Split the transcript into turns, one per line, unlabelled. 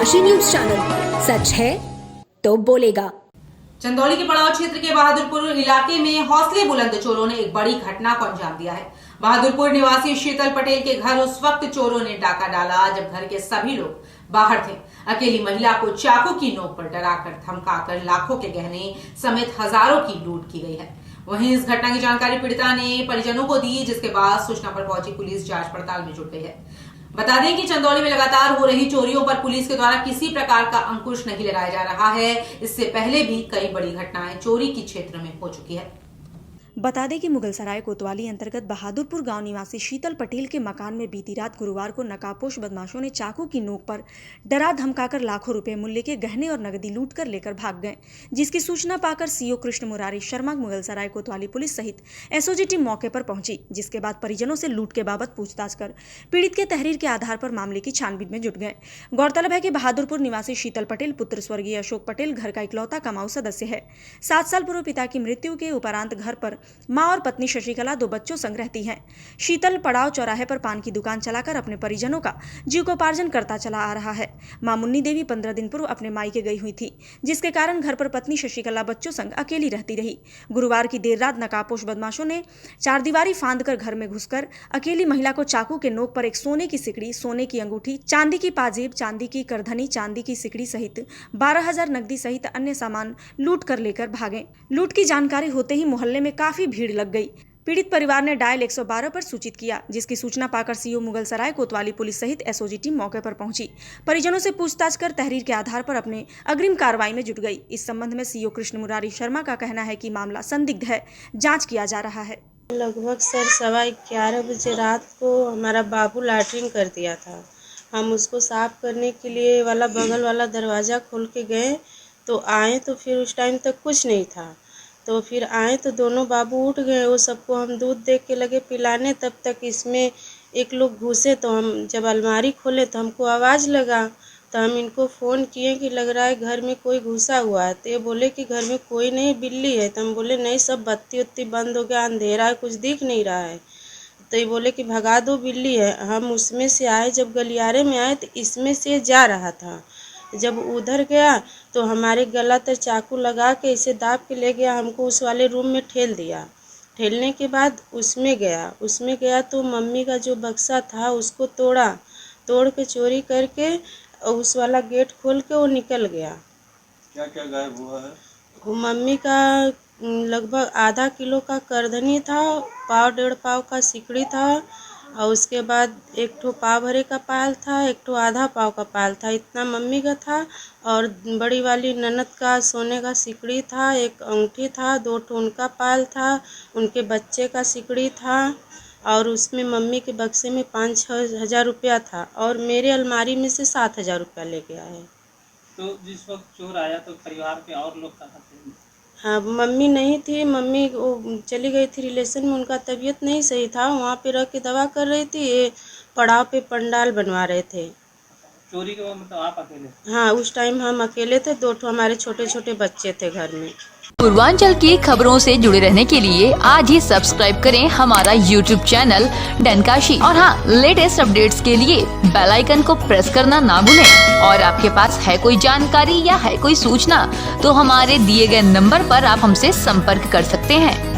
डनकाशी news channel, सच है तो बोलेगा।
चंदौली के पड़ाव क्षेत्र के बहादुरपुर इलाके में हौसले बुलंद चोरों ने एक बड़ी घटना को अंजाम दिया है। बहादुरपुर निवासी शीतल पटेल के घर उस वक्त चोरों ने डाका डाला जब घर के सभी लोग बाहर थे। अकेली महिला को चाकू की नोक पर डराकर धमकाकर लाखों के गहने समेत हजारों की लूट की गई है। वहीं इस घटना की जानकारी पीड़िता ने परिजनों को दी, जिसके बाद सूचना पर पहुंची पुलिस जांच पड़ताल में जुट गई है। बता दें कि चंदौली में लगातार हो रही चोरियों पर पुलिस के द्वारा किसी प्रकार का अंकुश नहीं लगाया जा रहा है। इससे पहले भी कई बड़ी घटनाएं चोरी की क्षेत्र में हो चुकी है।
बता दें कि मुगलसराय कोतवाली अंतर्गत बहादुरपुर गांव निवासी शीतल पटेल के मकान में बीती रात गुरुवार को नकाबपोश बदमाशों ने चाकू की नोक पर डरा धमकाकर लाखों रुपए मूल्य के गहने और नकदी लूट कर लेकर भाग गए, जिसकी सूचना पाकर सीओ कृष्ण मुरारी शर्मा मुगलसराय कोतवाली पुलिस सहित एसओजी टीम मौके पर पहुंची, जिसके बाद परिजनों से लूट के बाबत पूछताछ कर पीड़ित के तहरीर के आधार पर मामले की छानबीन में जुट गए। गौरतलब है कि बहादुरपुर निवासी शीतल पटेल पुत्र स्वर्गीय अशोक पटेल घर का इकलौता कमाऊ सदस्य है। 7 साल पूर्व पिता की मृत्यु के उपरांत घर पर मां और पत्नी शशिकला 2 बच्चों संग रहती हैं। शीतल पड़ाव चौराहे पर पान की दुकान चलाकर अपने परिजनों का जीविकोपार्जन करता चला आ रहा है। मां मुन्नी देवी 15 दिन पूर्व अपने मायके गई हुई थी, जिसके कारण घर पर पत्नी शशिकला बच्चों संग अकेली रहती रही। गुरुवार की देर रात नकाबपोश बदमाशों ने चारदीवारी फांदकर घर में घुसकर अकेली महिला को चाकू के नोक पर एक सोने की सिकड़ी, सोने की अंगूठी, चांदी की पाजेब, चांदी की करधनी, चांदी की सिकड़ी सहित 12,000 नकदी सहित अन्य सामान लूट कर लेकर भागे। लूट की जानकारी होते ही मोहल्ले में काफी भीड़ लग गई। पीड़ित परिवार ने डायल 112 पर सूचित किया, जिसकी सूचना पाकर सीओ मुगलसराय कोतवाली पुलिस सहित एसओजी टीम मौके पर पहुंची। परिजनों से पूछताछ कर तहरीर के आधार पर अपने अग्रिम कार्रवाई में जुट गई। इस संबंध में सीओ कृष्ण मुरारी शर्मा का कहना है कि मामला संदिग्ध है, जांच किया जा रहा है।
लगभग सर 11:15 बजे रात को हमारा बाबू लैट्रिन कर दिया था। हम उसको साफ करने के लिए वाला बगल वाला दरवाज़ा खोल के गए तो आए, तो फिर उस टाइम तक कुछ नहीं था। तो फिर आए तो दोनों बाबू उठ गए, वो सबको हम दूध दे के लगे पिलाने। तब तक इसमें एक लोग घुसे, तो हम जब अलमारी खोले तो हमको आवाज़ लगा, तो हम इनको फ़ोन किए कि लग रहा है घर में कोई घुसा हुआ है। तो ये बोले कि घर में कोई नहीं, बिल्ली है। तो हम बोले नहीं, सब बत्ती उत्ती बंद हो गया, अंधेरा है, कुछ दिख नहीं रहा है। तो ये बोले कि भगा दो, बिल्ली है। हम उसमें से आए, जब गलियारे में आए तो इसमें से जा रहा था। जब उधर गया तो हमारे गला तक चाकू लगा के इसे दाब के ले गया, हमको उस वाले रूम में ठेल दिया। ठेलने के बाद उसमें गया तो मम्मी का जो बक्सा था उसको तोड़ के चोरी करके उस वाला गेट खोल के वो निकल गया।
क्या क्या गायब हुआ है?
मम्मी का लगभग आधा किलो का करधनी था, 1.5 पाव का सिकड़ी था, और उसके बाद 1 ठो पाव भरे का पायल था, 1 ठो आधा पाव का पायल था। इतना मम्मी का था। और बड़ी वाली ननद का सोने का सिकड़ी था, 1 अंगूठी था, 2 ठो उनका पायल था, उनके बच्चे का सिकड़ी था, और उसमें मम्मी के बक्से में 5-6 हज़ार रुपया था, और मेरे अलमारी में से 7,000 रुपया ले गया है।
तो जिस वक्त चोर आया तो परिवार के और लोग कहाँ थे?
हाँ, मम्मी नहीं थी। मम्मी वो चली गई थी रिलेशन में, उनका तबीयत नहीं सही था, वहाँ पे रह के दवा कर रही थी। ये पड़ाव पे पंडाल बनवा रहे थे।
चोरी के बाद मतलब आप अकेले?
हाँ, उस टाइम हम अकेले थे, 2 ठो हमारे छोटे छोटे बच्चे थे घर में।
पूर्वांचल की खबरों से जुड़े रहने के लिए आज ही सब्सक्राइब करें हमारा YouTube चैनल डनकाशी, और हाँ, लेटेस्ट अपडेट्स के लिए बेल आइकन को प्रेस करना ना भूलें। और आपके पास है कोई जानकारी या है कोई सूचना तो हमारे दिए गए नंबर पर आप हमसे संपर्क कर सकते हैं।